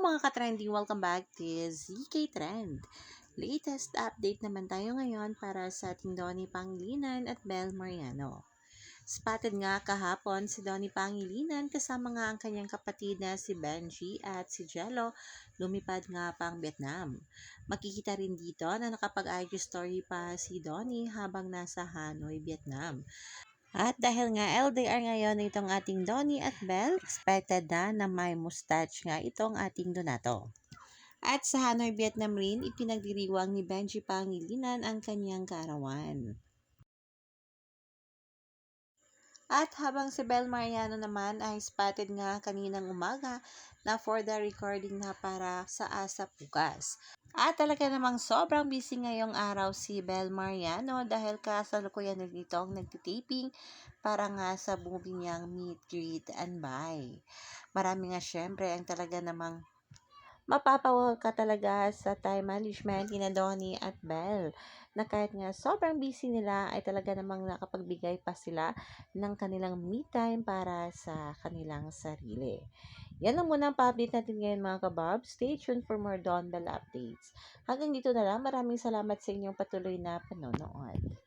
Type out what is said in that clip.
mga ka-trending, welcome back to ZK Trend. Latest update naman tayo ngayon para sa ating Donnie Pangilinan at Bel Mariano. Spotted nga kahapon si Donnie Pangilinan kasama nga ang kanyang kapatid na si Benji at si Jello, lumipad nga pang Vietnam. Makikita rin dito na nakapag-IG story pa si Donnie habang nasa Hanoi, Vietnam. At dahil nga LDR ngayon itong ating Donnie at Belle, expected na may mustache nga itong ating Donato. At sa Hanoi, Vietnam rin, ipinagdiriwang ni Benji Pangilinan ang kanyang kaarawan. At habang si Bel Mariano naman ay spotted nga kaninang umaga na for the recording na para sa ASAP bukas. At talaga namang sobrang busy ngayong araw si Bel Mariano dahil kasalukuyan na dito ang nagtitaping para nga sa movie niyang Meet, Greet, and Buy. Marami nga syempre ang talaga namang mapapawal ka talaga sa time management ni Donnie at Belle na kahit nga sobrang busy nila ay talaga namang nakapagbigay pa sila ng kanilang me time para sa kanilang sarili. Yan lang muna ang pa-update natin ngayon mga kabab. Stay tuned for more Don Bell updates. Hanggang dito na lang. Maraming salamat sa inyong patuloy na panonood.